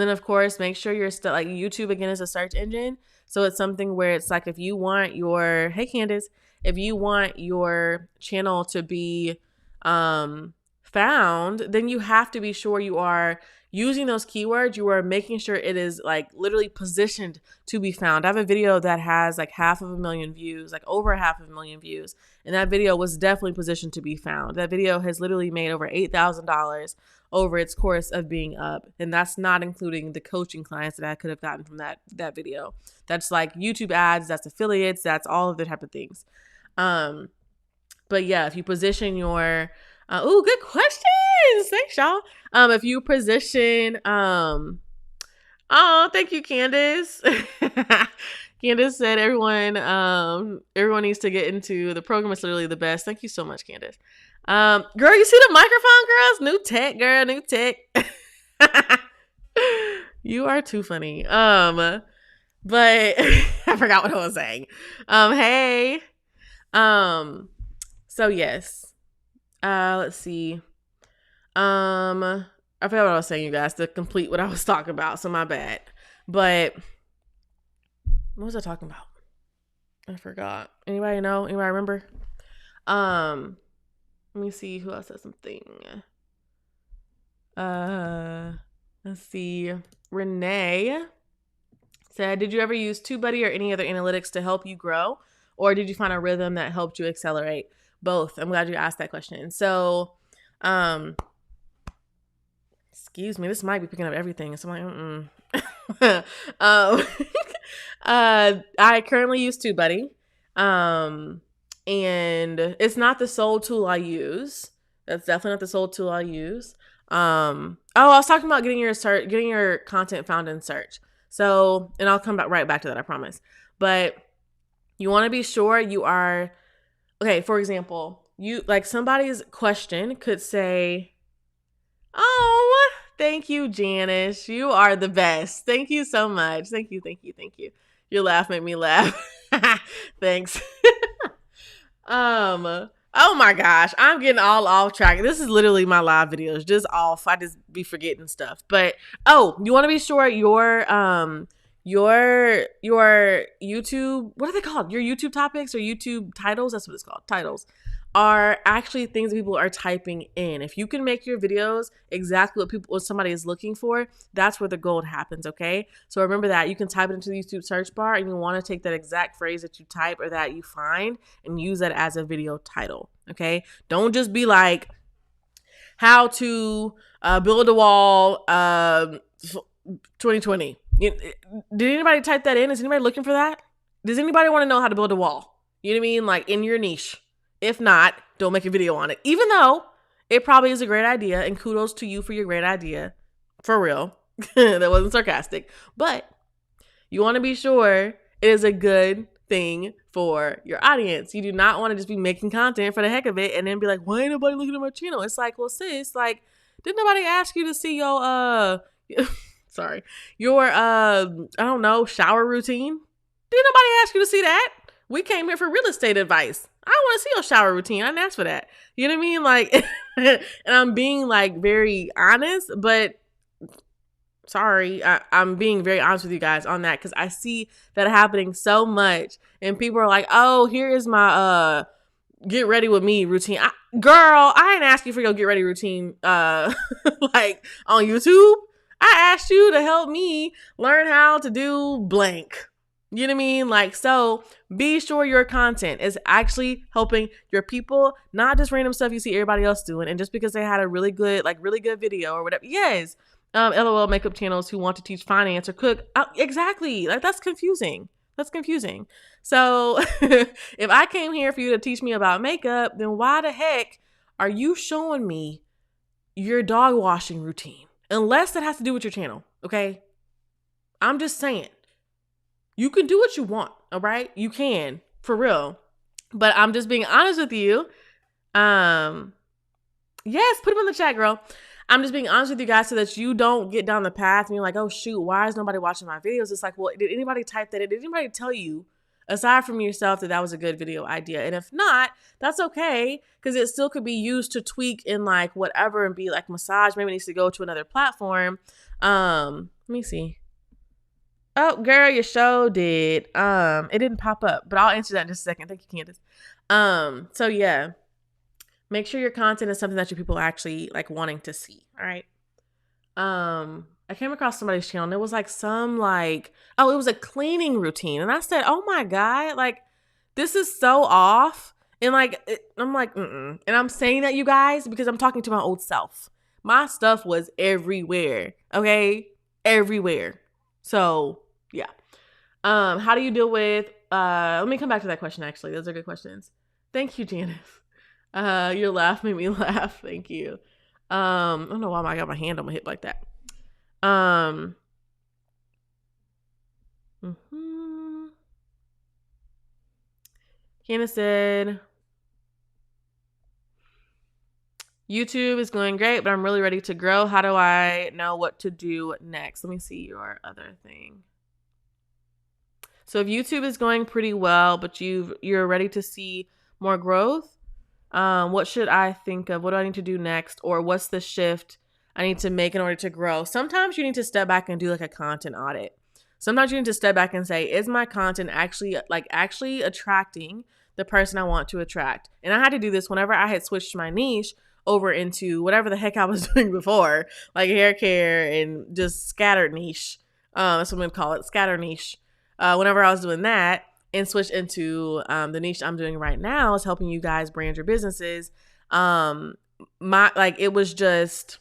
then, of course, make sure you're still, like, YouTube, again, is a search engine. So it's something where it's like, if you want your, hey, Candace, if you want your channel to be found, then you have to be sure you are using those keywords. You are making sure it is, like, literally positioned to be found. I have a video that has like 500,000 views, like over 500,000 views. And that video was definitely positioned to be found. That video has literally made over $8,000 over its course of being up. And that's not including the coaching clients that I could have gotten from that video. That's like YouTube ads, that's affiliates, that's all of the type of things. But yeah, if you position your, good questions. Thanks, y'all. If you position, thank you, Candace. Candace said everyone needs to get into the program. It's literally the best. Thank you so much, Candace. Girl, you see the microphone, girls? New tech, girl, new tech. You are too funny. But I forgot what I was saying. Hey. So yes. Let's see. I forgot what I was saying, you guys, to complete what I was talking about, so my bad. But what was I talking about? I forgot. Anybody know? Anybody remember? Let me see who else said something. Let's see. Renee said, did you ever use TubeBuddy or any other analytics to help you grow? Or did you find a rhythm that helped you accelerate? Both. I'm glad you asked that question. So, excuse me, this might be picking up everything. So I'm like, I currently use TubeBuddy. And it's not the sole tool I use. That's definitely not the sole tool I use. I was talking about getting your content found in search. So, and I'll come right back to that, I promise. But you want to be sure you are, okay, for example, somebody's question could say, oh, thank you, Janice. You are the best. Thank you so much. Thank you. Your laugh made me laugh. Thanks. Oh my gosh, I'm getting all off track. This is literally my live videos, just off. I just be forgetting stuff. But you want to be sure your YouTube, what are they called? Your YouTube topics or YouTube titles? That's what it's called. Titles are actually things that people are typing in. If you can make your videos exactly what somebody is looking for, that's where the gold happens, okay? So remember that. You can type it into the YouTube search bar, and you want to take that exact phrase that you type or that you find and use that as a video title, okay? Don't just be like, how to build a wall 2020. Did anybody type that in? Is anybody looking for that? Does anybody want to know how to build a wall? You know what I mean? Like in your niche. If not, don't make a video on it. Even though it probably is a great idea, and kudos to you for your great idea. For real. That wasn't sarcastic. But you want to be sure it is a good thing for your audience. You do not want to just be making content for the heck of it and then be like, why ain't nobody looking at my channel? It's like, well, sis, like, didn't nobody ask you to see your your I don't know, shower routine? Didn't nobody ask you to see that? We came here for real estate advice. I want to see your shower routine. I didn't ask for that. You know what I mean? Like, and I'm being like very honest, but sorry, I'm being very honest with you guys on that, because I see that happening so much, and people are like, oh, here is my get ready with me routine. Girl, I didn't ask you for your get ready routine like on YouTube. I asked you to help me learn how to do blank. You know what I mean? Like, so be sure your content is actually helping your people, not just random stuff you see everybody else doing. And just because they had a really good video or whatever. Yes. LOL makeup channels who want to teach finance or cook. Exactly. Like, that's confusing. That's confusing. So if I came here for you to teach me about makeup, then why the heck are you showing me your dog washing routine? Unless that has to do with your channel. Okay. I'm just saying. You can do what you want, all right? You can, for real. But I'm just being honest with you. Yes, put them in the chat, girl. I'm just being honest with you guys so that you don't get down the path and you're like, oh, shoot, why is nobody watching my videos? It's like, well, did anybody type that in? Did anybody tell you, aside from yourself, that that was a good video idea? And if not, that's okay, because it still could be used to tweak in like whatever and be like massage. Maybe it needs to go to another platform. Let me see. Oh, girl, your show did. It didn't pop up, but I'll answer that in just a second. Thank you, Candace. So yeah, make sure your content is something that your people are actually like wanting to see. All right. I came across somebody's channel and it was like it was a cleaning routine. And I said, oh my God, like this is so off. And I'm like, mm-mm. And I'm saying that, you guys, because I'm talking to my old self. My stuff was everywhere. Okay. Everywhere. So yeah. How do you deal with, let me come back to that question. Actually, those are good questions. Thank you, Janice. Your laugh made me laugh. Thank you. I don't know why I got my hand on my hip like that. Candace said, YouTube is going great, but I'm really ready to grow. How do I know what to do next? Let me see your other thing. So if YouTube is going pretty well, but you're ready to see more growth, what should I think of? What do I need to do next? Or what's the shift I need to make in order to grow? Sometimes you need to step back and do like a content audit. Sometimes you need to step back and say, is my content actually attracting the person I want to attract? And I had to do this whenever I had switched my niche over into whatever the heck I was doing before, like hair care and just scattered niche. That's what I'm going to call it, scatter niche. Whenever I was doing that and switched into the niche I'm doing right now is helping you guys brand your businesses. It was just,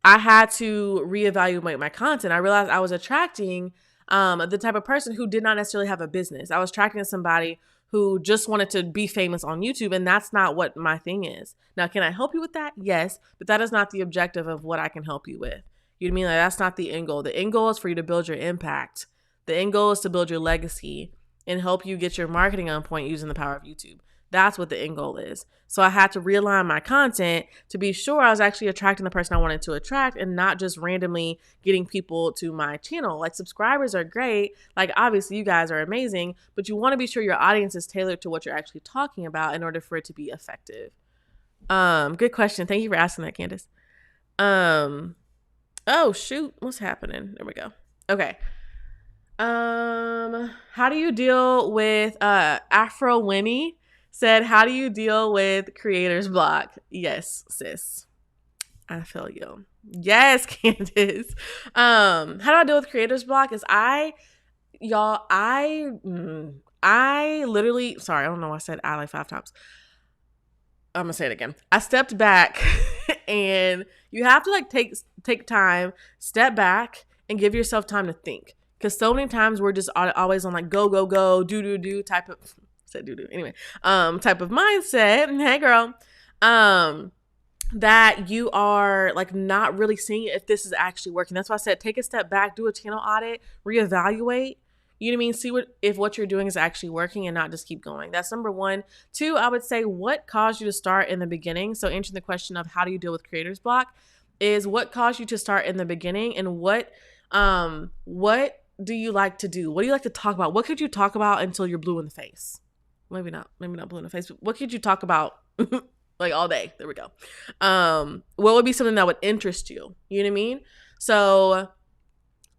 I had to reevaluate my content. I realized I was attracting the type of person who did not necessarily have a business. I was attracting somebody who just wanted to be famous on YouTube, and that's not what my thing is. Now, can I help you with that? Yes, but that is not the objective of what I can help you with. You know what I mean? Like, that's not the end goal. The end goal is for you to build your impact. The end goal is to build your legacy and help you get your marketing on point using the power of YouTube. That's what the end goal is. So I had to realign my content to be sure I was actually attracting the person I wanted to attract and not just randomly getting people to my channel. Like, subscribers are great. Like, obviously you guys are amazing, but you want to be sure your audience is tailored to what you're actually talking about in order for it to be effective. Good question. Thank you for asking that, Candace. Oh shoot, what's happening? There we go. Okay. How do you deal with Afro Winnie said, how do you deal with creator's block? Yes, sis. I feel you. Yes, Candace. How do I deal with creator's block? Is I literally, sorry, I don't know why I said I like 5 times. I'm gonna say it again. I stepped back and you have to like take time, step back and give yourself time to think. Because so many times we're just always on like go, go, go, do type of said do. Anyway, type of mindset. Hey girl. That you are like not really seeing if this is actually working. That's why I said take a step back, do a channel audit, reevaluate. You know what I mean? See if what you're doing is actually working and not just keep going. That's number 1. 2, I would say what caused you to start in the beginning. So answering the question of how do you deal with creator's block is what caused you to start in the beginning, and what do you like to do? What do you like to talk about? What could you talk about until you're blue in the face? Maybe not blue in the face, but what could you talk about like all day? There we go. What would be something that would interest you? You know what I mean? So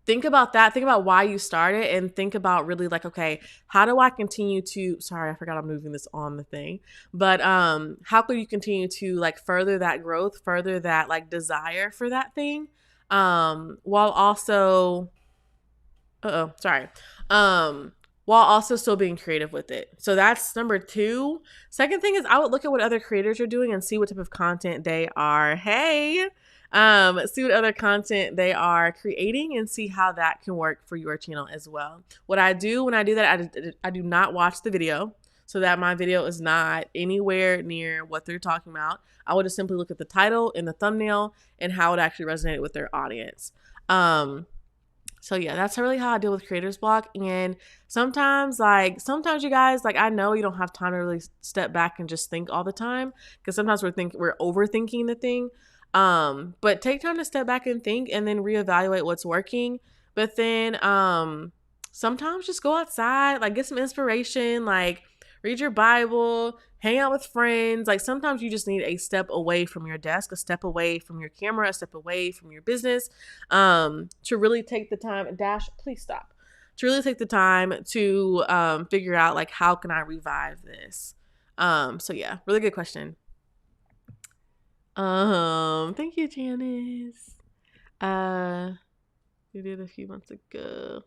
think about that. Think about why you started, and think about really like, okay, how do I continue to, sorry, I forgot I'm moving this on the thing, but how could you continue to like further that growth, further that like desire for that thing, while also, while also still being creative with it. So that's number 2. Second thing is I would look at what other creators are doing and see what type of content they are. See what other content they are creating and see how that can work for your channel as well. What I do when I do that, I do not watch the video, so that my video is not anywhere near what they're talking about. I would just simply look at the title and the thumbnail and how it actually resonated with their audience. So yeah, that's really how I deal with creator's block. And sometimes you guys, like, I know you don't have time to really step back and just think all the time, because sometimes we're overthinking the thing. But take time to step back and think, and then reevaluate what's working. But then sometimes just go outside, like get some inspiration, like read your Bible, hang out with friends. Like sometimes you just need a step away from your desk, a step away from your camera, a step away from your business, to really take the time. Dash, please stop. To really take the time to figure out like, how can I revive this? So yeah, really good question. Thank you, Janice. You did a few months ago.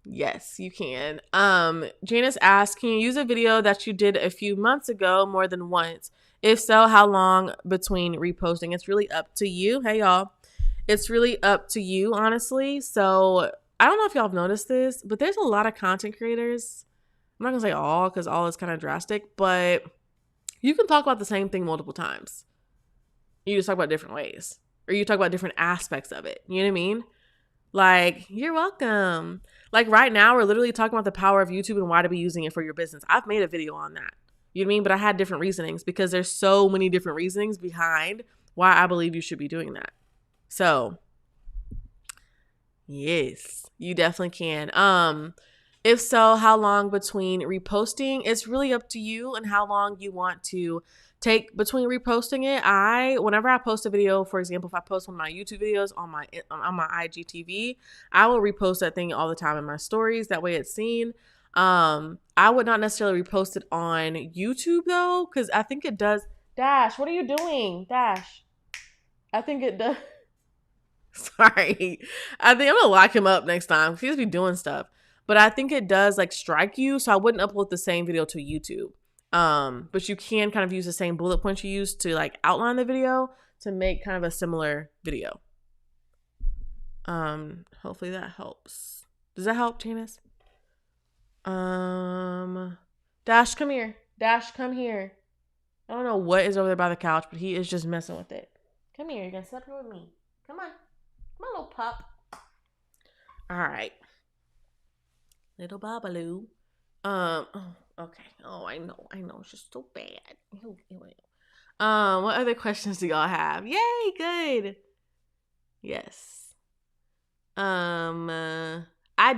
Yes, you can. Janice asked, can you use a video that you did a few months ago more than once? If so, how long between reposting? It's really up to you. Hey, y'all. It's really up to you, honestly. So I don't know if y'all have noticed this, but there's a lot of content creators. I'm not going to say all, because all is kind of drastic, but you can talk about the same thing multiple times. You just talk about different ways, or you talk about different aspects of it. You know what I mean? Like, you're welcome. Like right now, we're literally talking about the power of YouTube and why to be using it for your business. I've made a video on that. You know what I mean? But I had different reasonings, because there's so many different reasonings behind why I believe you should be doing that. So, yes, you definitely can. If so, how long between reposting? It's really up to you and how long you want to take between reposting it. Whenever I post a video, for example, if I post one of my YouTube videos on my IGTV, I will repost that thing all the time in my stories. That way it's seen. I would not necessarily repost it on YouTube though, because I think it does. Dash, what are you doing? Dash, I think it does. Sorry. I think I'm gonna lock him up next time. He just be doing stuff. But I think it does like strike you, so I wouldn't upload the same video to YouTube. But you can kind of use the same bullet points you use to like outline the video to make kind of a similar video. Hopefully that helps. Does that help, Janice? Dash, come here. Dash, come here. I don't know what is over there by the couch, but he is just messing with it. Come here. You're gonna sit here with me. Come on. Come on, little pup. All right. Little Babaloo. Oh, okay. Oh, I know. It's just so bad. What other questions do y'all have? Yay, good. Yes. I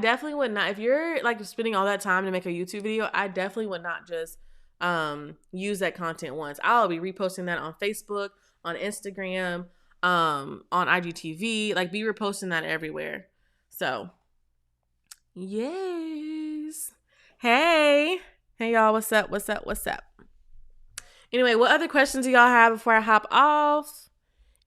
definitely would not, if you're like spending all that time to make a YouTube video, I definitely would not just use that content once. I'll be reposting that on Facebook, on Instagram, on IGTV, like be reposting that everywhere. So yes. Hey, Hey y'all, what's up? What's up? What's up? Anyway, what other questions do y'all have before I hop off?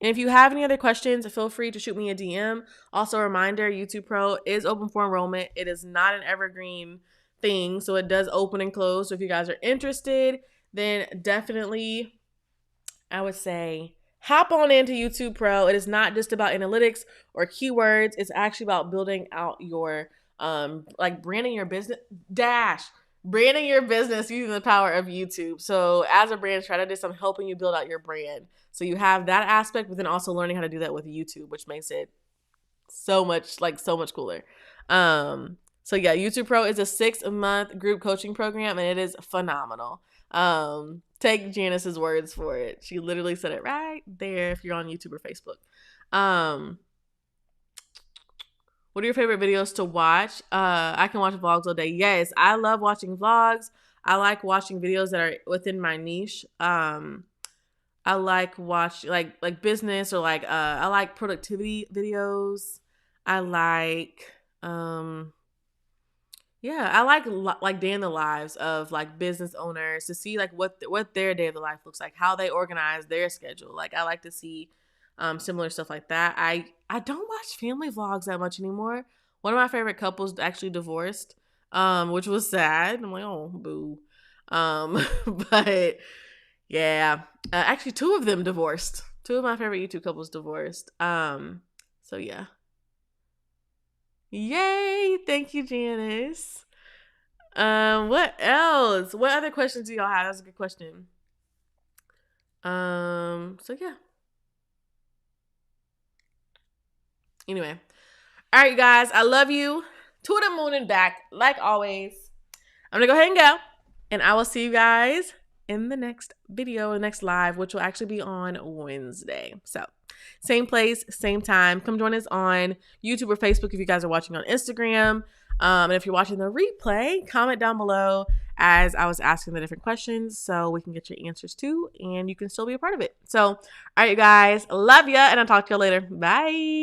And if you have any other questions, feel free to shoot me a DM. Also, a reminder, YouTube Pro is open for enrollment. It is not an evergreen thing, so it does open and close. So if you guys are interested, then definitely, I would say, hop on into YouTube Pro. It is not just about analytics or keywords. It's actually about building out your like branding your business branding your business using the power of YouTube. So as a brand strategist, I'm helping you build out your brand. So you have that aspect, but then also learning how to do that with YouTube, which makes it so much cooler. So yeah, YouTube Pro is a 6-month group coaching program, and it is phenomenal. Take Janice's words for it. She literally said it right there if you're on YouTube or Facebook. What are your favorite videos to watch? I can watch vlogs all day. Yes, I love watching vlogs. I like watching videos that are within my niche. I like watch like business or like I like productivity videos. I like I like day in the lives of like business owners to see like what their day of the life looks like, how they organize their schedule. Like I like to see similar stuff like that. I don't watch family vlogs that much anymore. One of my favorite couples actually divorced, which was sad. I'm like, oh, boo. But yeah, actually, 2 of them divorced. 2 of my favorite YouTube couples divorced. So yeah. Yay! Thank you, Janice. What else? What other questions do y'all have? That's a good question. So yeah. Anyway. All right, you guys. I love you. To the moon and back, like always. I'm gonna go ahead and go. And I will see you guys in the next video, the next live, which will actually be on Wednesday. So same place, same time. Come join us on YouTube or Facebook if you guys are watching on Instagram. And if you're watching the replay, comment down below as I was asking the different questions so we can get your answers too, and you can still be a part of it. So, all right, you guys, love ya, and I'll talk to you later. Bye.